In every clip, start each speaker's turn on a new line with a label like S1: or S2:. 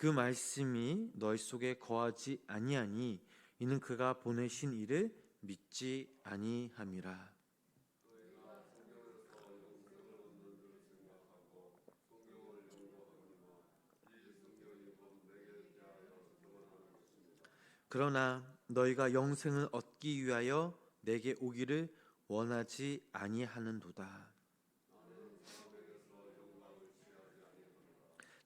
S1: 그 말씀이 너희 속에 거하지 아니하니 이는 그가 보내신 이를 믿지 아니함이라. 그러나 너희가 영생을 얻기 위하여 내게 오기를 원하지 아니하는도다.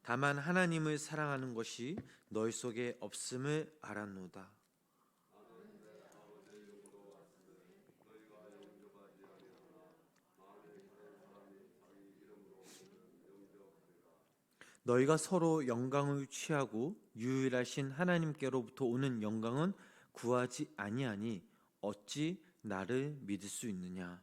S1: 다만 하나님을 사랑하는 것이 너희 속에 없음을 알았노다. 너희가 서로 영광을 취하고 유일하신 하나님께로부터 오는 영광은 구하지 아니하니 어찌 나를 믿을 수 있느냐?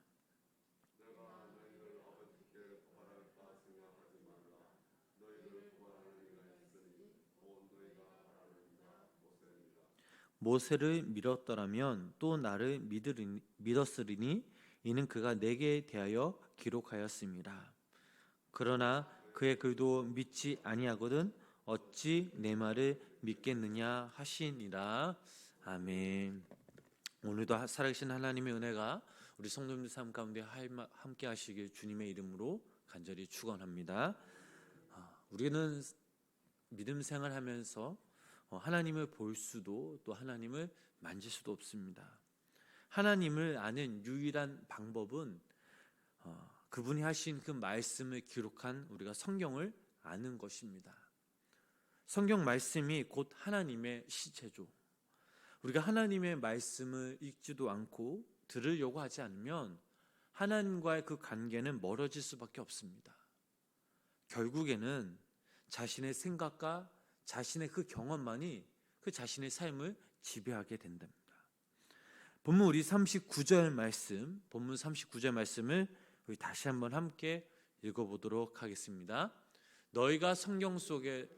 S1: 모세를 믿었더라면 또 나를 믿었으리니 이는 그가 내게 대하여 기록하였습니다. 그러나 그의 글도 믿지 아니하거든 어찌 내 말을 믿겠느냐 하시니라. 아멘. 오늘도 살아계신 하나님의 은혜가 우리 성도님들 삶 가운데 함께 하시길 주님의 이름으로 간절히 축원합니다. 우리는 믿음 생활하면서 하나님을 볼 수도 또 하나님을 만질 수도 없습니다. 하나님을 아는 유일한 방법은 그분이 하신 그 말씀을 기록한 우리가 성경을 아는 것입니다. 성경 말씀이 곧 하나님의 시체죠. 우리가 하나님의 말씀을 읽지도 않고 들으려고 하지 않으면 하나님과의 그 관계는 멀어질 수밖에 없습니다. 결국에는 자신의 생각과 자신의 그 경험만이 그 자신의 삶을 지배하게 된답니다. 본문 우리 39절 말씀, 본문 39절 말씀을 우리 다시 한번 함께 읽어보도록 하겠습니다. 너희가 성경 속에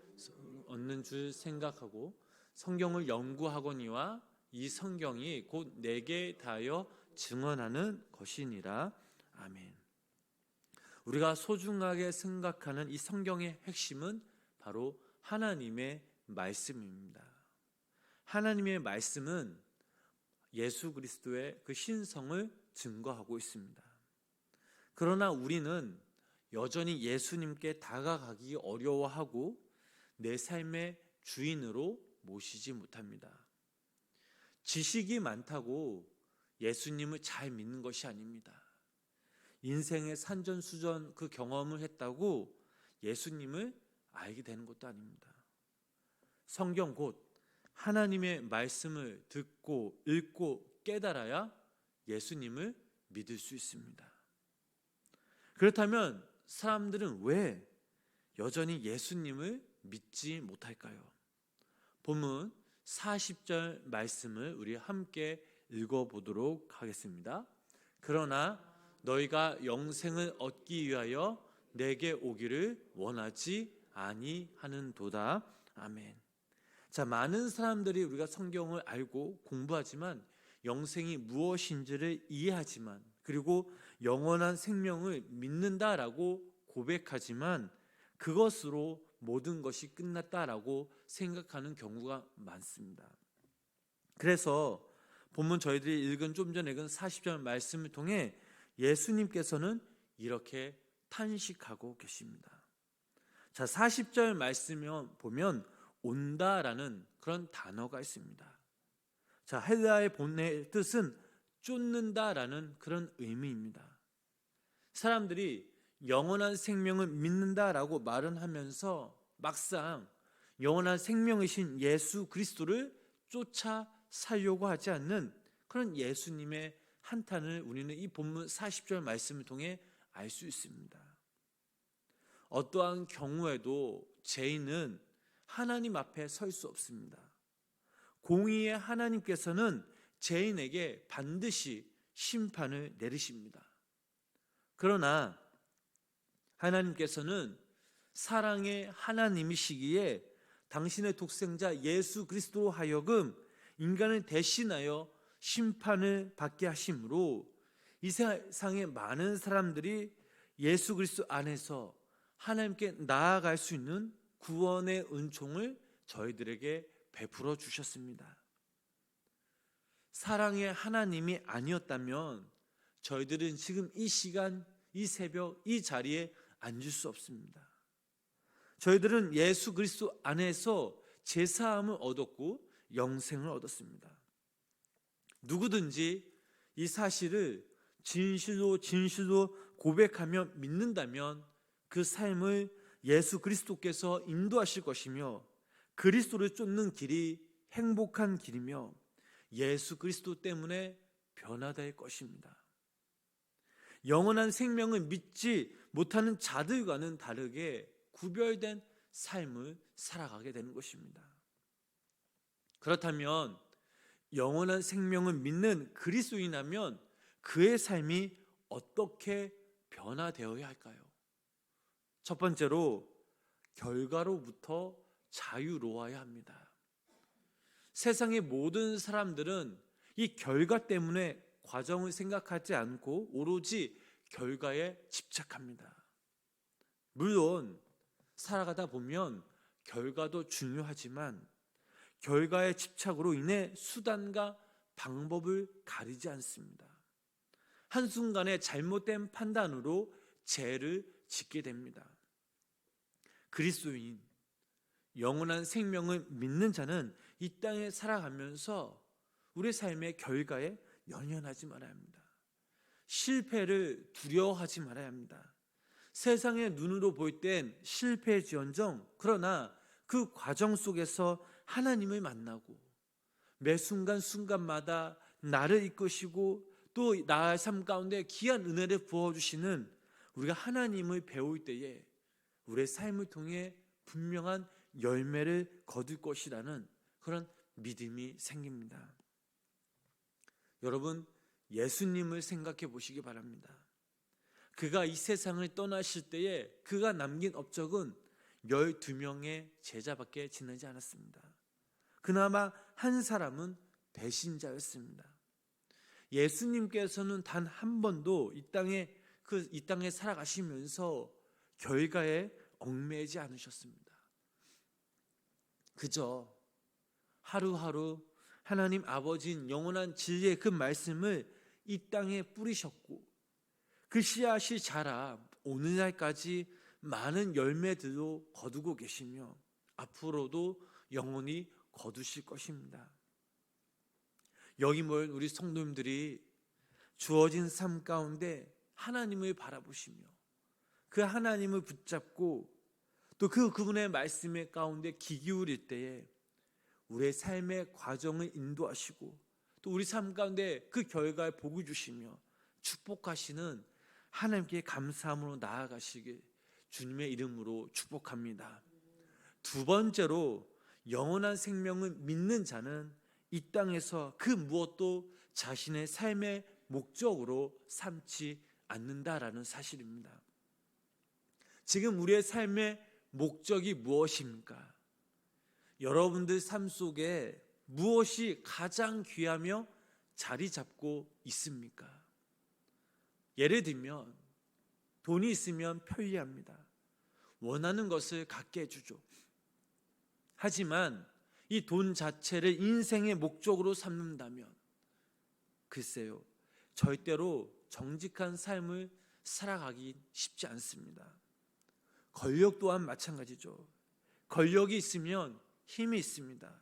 S1: 얻는 줄 생각하고 성경을 연구하거니와 이 성경이 곧 내게 다하여 증언하는 것이니라. 아멘. 우리가 소중하게 생각하는 이 성경의 핵심은 바로 하나님의 말씀입니다. 하나님의 말씀은 예수 그리스도의 그 신성을 증거하고 있습니다. 그러나 우리는 여전히 예수님께 다가가기 어려워하고 내 삶의 주인으로 모시지 못합니다. 지식이 많다고 예수님을 잘 믿는 것이 아닙니다. 인생의 산전수전 그 경험을 했다고 예수님을 알게 되는 것도 아닙니다. 성경 곧 하나님의 말씀을 듣고 읽고 깨달아야 예수님을 믿을 수 있습니다. 그렇다면 사람들은 왜 여전히 예수님을 믿지 못할까요? 본문 40절 말씀을 우리 함께 읽어보도록 하겠습니다. 그러나 너희가 영생을 얻기 위하여 내게 오기를 원하지 아니하는도다. 아멘. 자, 많은 사람들이 우리가 성경을 알고 공부하지만 영생이 무엇인지를 이해하지만 그리고 영원한 생명을 믿는다라고 고백하지만 그것으로 모든 것이 끝났다라고 생각하는 경우가 많습니다. 그래서 본문 저희들이 읽은 좀 전에 읽은 40절 말씀을 통해 예수님께서는 이렇게 탄식하고 계십니다. 자, 40절 말씀을 보면 온다라는 그런 단어가 있습니다. 자, 헬라의 본의 뜻은 쫓는다라는 그런 의미입니다. 사람들이 영원한 생명을 믿는다라고 말은 하면서 막상 영원한 생명이신 예수 그리스도를 쫓아 살려고 하지 않는 그런 예수님의 한탄을 우리는 이 본문 40절 말씀을 통해 알 수 있습니다. 어떠한 경우에도 죄인은 하나님 앞에 설 수 없습니다. 공의의 하나님께서는 죄인에게 반드시 심판을 내리십니다. 그러나 하나님께서는 사랑의 하나님이시기에 당신의 독생자 예수 그리스도로 하여금 인간을 대신하여 심판을 받게 하심으로 이 세상의 많은 사람들이 예수 그리스도 안에서 하나님께 나아갈 수 있는 구원의 은총을 저희들에게 베풀어 주셨습니다. 사랑의 하나님이 아니었다면 저희들은 지금 이 시간, 이 새벽, 이 자리에 앉을 수 없습니다. 저희들은 예수 그리스도 안에서 제사함을 얻었고 영생을 얻었습니다. 누구든지 이 사실을 진실로 고백하며 믿는다면 그 삶을 예수 그리스도께서 인도하실 것이며 그리스도를 쫓는 길이 행복한 길이며 예수 그리스도 때문에 변화될 것입니다. 영원한 생명을 믿지 못하는 자들과는 다르게 구별된 삶을 살아가게 되는 것입니다. 그렇다면 영원한 생명을 믿는 그리스도인이라면 그의 삶이 어떻게 변화되어야 할까요? 첫 번째로 결과로부터 자유로워야 합니다. 세상의 모든 사람들은 이 결과 때문에 과정을 생각하지 않고 오로지 결과에 집착합니다. 물론 살아가다 보면 결과도 중요하지만 결과의 집착으로 인해 수단과 방법을 가리지 않습니다. 한순간에 잘못된 판단으로 죄를 짓게 됩니다. 그리스도인, 영원한 생명을 믿는 자는 이 땅에 살아가면서 우리 삶의 결과에 연연하지 말아야 합니다. 실패를 두려워하지 말아야 합니다. 세상의 눈으로 볼 땐 실패지언정, 그러나 그 과정 속에서 하나님을 만나고 매 순간순간마다 나를 이끄시고 또 나의 삶 가운데 귀한 은혜를 부어주시는 우리가 하나님을 배울 때에 우리의 삶을 통해 분명한 열매를 거둘 것이라는 그런 믿음이 생깁니다. 여러분, 예수님을 생각해 보시기 바랍니다. 그가 이 세상을 떠나실 때에 그가 남긴 업적은 12명의 제자밖에 지나지 않았습니다. 그나마 한 사람은 배신자였습니다. 예수님께서는 단 한 번도 이 땅에 살아가시면서 결과에 얽매이지 않으셨습니다. 그저 하루하루 하나님 아버지인 영원한 진리의 그 말씀을 이 땅에 뿌리셨고 그 씨앗이 자라 오늘날까지 많은 열매들로 거두고 계시며 앞으로도 영원히 거두실 것입니다. 여기 모인 우리 성도님들이 주어진 삶 가운데 하나님을 바라보시며 그 하나님을 붙잡고 또 그분의 말씀의 가운데 귀 기울일 때에 우리의 삶의 과정을 인도하시고 또 우리 삶 가운데 그 결과에 복을 주시며 축복하시는 하나님께 감사함으로 나아가시길 주님의 이름으로 축복합니다. 두 번째로 영원한 생명을 믿는 자는 이 땅에서 그 무엇도 자신의 삶의 목적으로 삼지 않는다라는 사실입니다. 지금 우리의 삶의 목적이 무엇입니까? 여러분들 삶 속에 무엇이 가장 귀하며 자리 잡고 있습니까? 예를 들면 돈이 있으면 편리합니다. 원하는 것을 갖게 해주죠. 하지만 이 돈 자체를 인생의 목적으로 삼는다면 글쎄요, 절대로 정직한 삶을 살아가기 쉽지 않습니다. 권력 또한 마찬가지죠. 권력이 있으면 힘이 있습니다.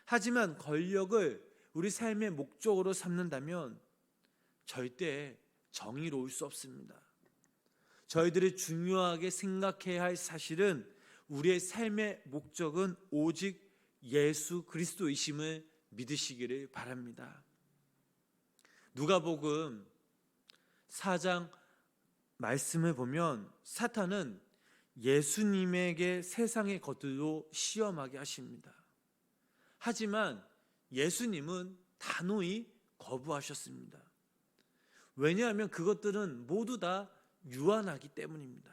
S1: 하지만 권력을 우리 삶의 목적으로 삼는다면 절대 정의로울 수 없습니다. 저희들이 중요하게 생각해야 할 사실은 우리의 삶의 목적은 오직 예수 그리스도이심을 믿으시기를 바랍니다. 누가복음 4장 말씀을 보면 사탄은 예수님에게 세상의 것들로 시험하게 하십니다. 하지만 예수님은 단호히 거부하셨습니다. 왜냐하면 그것들은 모두 다 유한하기 때문입니다.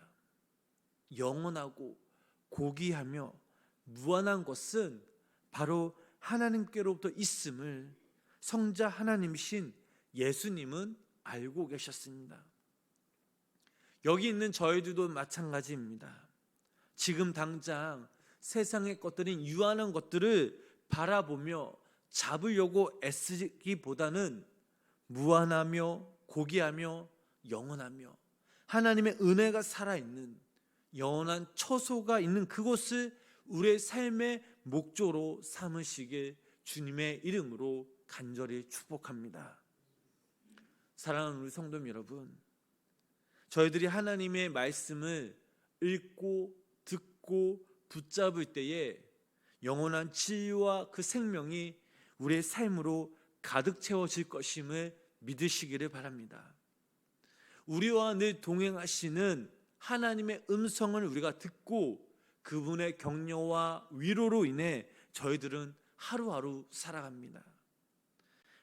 S1: 영원하고 고귀하며 무한한 것은 바로 하나님께로부터 있음을 성자 하나님이신 예수님은 알고 계셨습니다. 여기 있는 저희들도 마찬가지입니다. 지금 당장 세상의 것들인 유한한 것들을 바라보며 잡으려고 애쓰기보다는 무한하며 고귀하며 영원하며 하나님의 은혜가 살아있는 영원한 처소가 있는 그곳을 우리의 삶의 목조로 삼으시길 주님의 이름으로 간절히 축복합니다. 사랑하는 우리 성도 여러분, 저희들이 하나님의 말씀을 읽고 듣고 붙잡을 때에 영원한 치유와 그 생명이 우리의 삶으로 가득 채워질 것임을 믿으시기를 바랍니다. 우리와 늘 동행하시는 하나님의 음성을 우리가 듣고 그분의 격려와 위로로 인해 저희들은 하루하루 살아갑니다.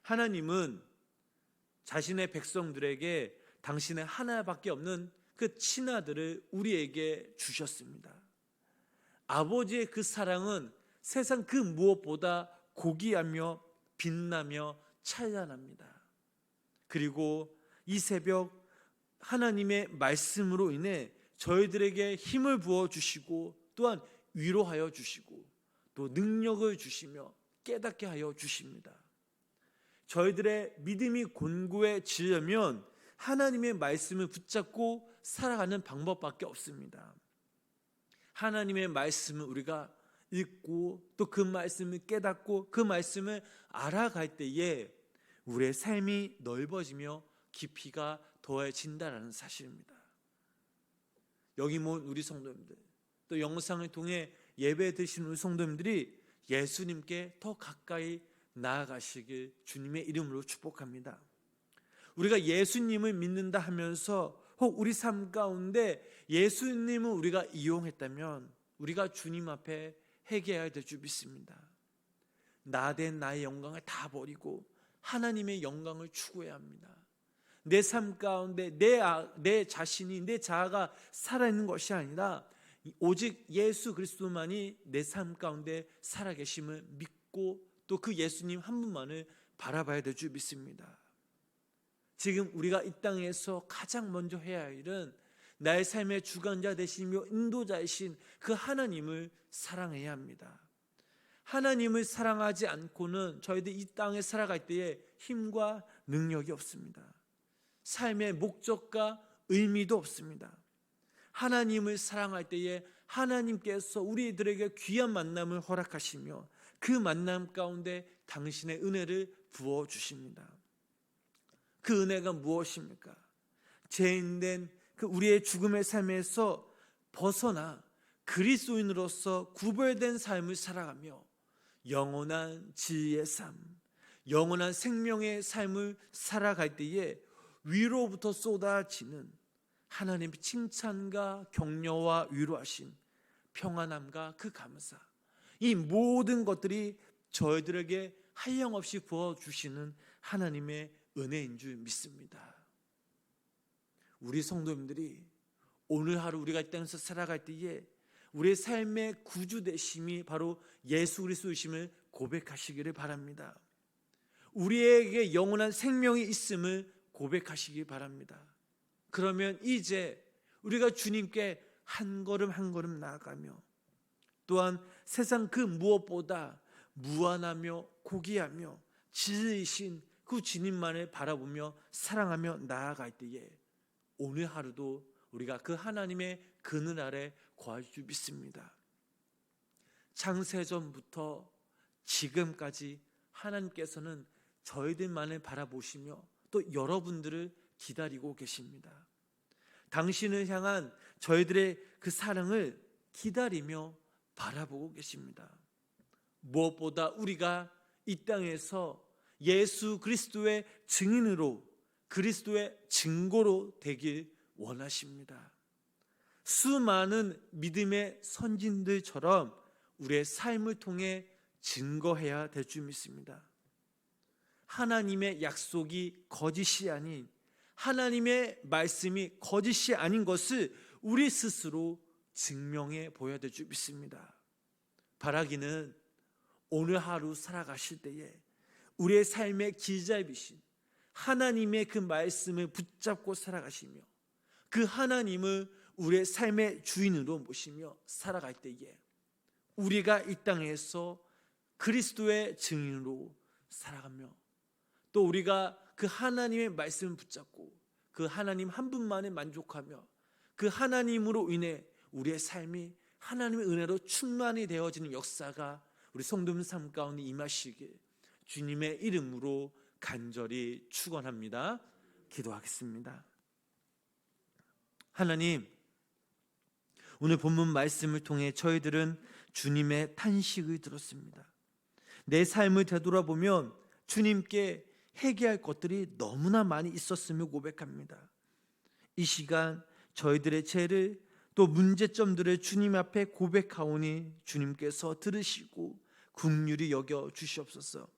S1: 하나님은 자신의 백성들에게 당신의 하나밖에 없는 그 친아들을 우리에게 주셨습니다. 아버지의 그 사랑은 세상 그 무엇보다 고귀하며 빛나며 찬란합니다. 그리고 이 새벽 하나님의 말씀으로 인해 저희들에게 힘을 부어주시고 또한 위로하여 주시고 또 능력을 주시며 깨닫게 하여 주십니다. 저희들의 믿음이 곤고해지려면 하나님의 말씀을 붙잡고 살아가는 방법밖에 없습니다. 하나님의 말씀을 우리가 읽고 또 그 말씀을 깨닫고 그 말씀을 알아갈 때에 우리의 삶이 넓어지며 깊이가 더해진다는 사실입니다. 여기 모인 우리 성도님들, 또 영상을 통해 예배 드시는 우리 성도님들이 예수님께 더 가까이 나아가시길 주님의 이름으로 축복합니다. 우리가 예수님을 믿는다 하면서 혹 우리 삶 가운데 예수님을 우리가 이용했다면 우리가 주님 앞에 회개해야 될 줄 믿습니다. 나된 나의 영광을 다 버리고 하나님의 영광을 추구해야 합니다. 내 삶 가운데 내 자신이 내 자아가 살아있는 것이 아니라 오직 예수 그리스도만이 내 삶 가운데 살아계심을 믿고 또 그 예수님 한 분만을 바라봐야 될 줄 믿습니다. 지금 우리가 이 땅에서 가장 먼저 해야 할 일은 나의 삶의 주관자 되시며 인도자이신 그 하나님을 사랑해야 합니다. 하나님을 사랑하지 않고는 저희들 이 땅에 살아갈 때에 힘과 능력이 없습니다. 삶의 목적과 의미도 없습니다. 하나님을 사랑할 때에 하나님께서 우리들에게 귀한 만남을 허락하시며 그 만남 가운데 당신의 은혜를 부어주십니다. 그 은혜가 무엇입니까? 죄인된 그 우리의 죽음의 삶에서 벗어나 그리스도인으로서 구별된 삶을 살아가며 영원한 지혜의 삶, 영원한 생명의 삶을 살아갈 때에 위로부터 쏟아지는 하나님의 칭찬과 격려와 위로하심, 평안함과 그 감사, 이 모든 것들이 저희들에게 한량없이 부어주시는 하나님의 은혜인 줄 믿습니다. 우리 성도님들이 오늘 하루 우리가 이 땅에서 살아갈 때에 우리의 삶의 구주 되심이 바로 예수 그리스도이심을 고백하시기를 바랍니다. 우리에게 영원한 생명이 있음을 고백하시기 바랍니다. 그러면 이제 우리가 주님께 한 걸음 한 걸음 나아가며 또한 세상 그 무엇보다 무한하며 고귀하며 진리이신 그 주님만을 바라보며 사랑하며 나아갈 때에 오늘 하루도 우리가 그 하나님의 그늘 아래 거할 줄 믿습니다. 창세전부터 지금까지 하나님께서는 저희들만을 바라보시며 또 여러분들을 기다리고 계십니다. 당신을 향한 저희들의 그 사랑을 기다리며 바라보고 계십니다. 무엇보다 우리가 이 땅에서 예수 그리스도의 증인으로 그리스도의 증거로 되길 원하십니다. 수많은 믿음의 선진들처럼 우리의 삶을 통해 증거해야 될 줄 믿습니다. 하나님의 약속이 거짓이 아닌 하나님의 말씀이 거짓이 아닌 것을 우리 스스로 증명해 보여야 될 줄 믿습니다. 바라기는 오늘 하루 살아가실 때에 우리의 삶의 길잡이신 하나님의 그 말씀을 붙잡고 살아가시며 그 하나님을 우리의 삶의 주인으로 모시며 살아갈 때에 우리가 이 땅에서 그리스도의 증인으로 살아가며 또 우리가 그 하나님의 말씀을 붙잡고 그 하나님 한 분만에 만족하며 그 하나님으로 인해 우리의 삶이 하나님의 은혜로 충만이 되어지는 역사가 우리 성도님 삶 가운데 임하시길 주님의 이름으로 간절히 축원합니다. 기도하겠습니다. 하나님, 오늘 본문 말씀을 통해 저희들은 주님의 탄식을 들었습니다. 내 삶을 되돌아보면 주님께 회개할 것들이 너무나 많이 있었음을 고백합니다. 이 시간 저희들의 죄를 또 문제점들을 주님 앞에 고백하오니 주님께서 들으시고 긍휼히 여겨 주시옵소서.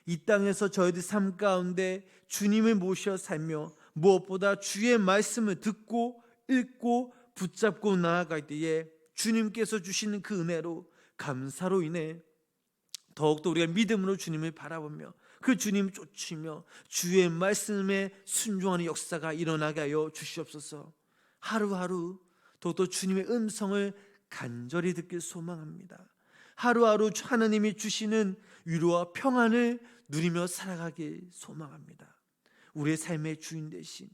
S1: 이 땅에서 저희들 삶 가운데 주님을 모셔 살며 무엇보다 주의 말씀을 듣고 읽고 붙잡고 나아갈 때에 주님께서 주시는 그 은혜로 감사로 인해 더욱더 우리가 믿음으로 주님을 바라보며 그 주님 쫓으며 주의 말씀에 순종하는 역사가 일어나게 하여 주시옵소서. 하루하루 더욱더 주님의 음성을 간절히 듣길 소망합니다. 하루하루 하나님이 주시는 위로와 평안을 누리며 살아가길 소망합니다. 우리의 삶의 주인 되신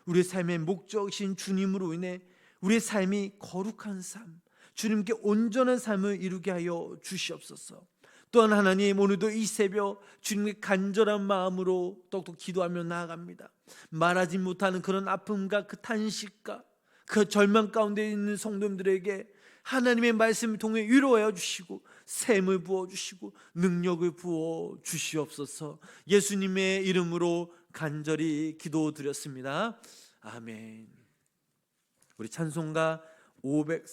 S1: 우리의 삶의 목적이신 주님으로 인해 우리의 삶이 거룩한 삶, 주님께 온전한 삶을 이루게 하여 주시옵소서. 또한 하나님, 오늘도 이 새벽 주님께 간절한 마음으로 더욱더 기도하며 나아갑니다. 말하지 못하는 그런 아픔과 그 탄식과 그 절망 가운데 있는 성도님들에게 하나님의 말씀을 통해 위로하여 주시고 샘을 부어주시고 능력을 부어 주시옵소서. 예수님의 이름으로 간절히 기도드렸습니다. 아멘. 우리 찬송가 504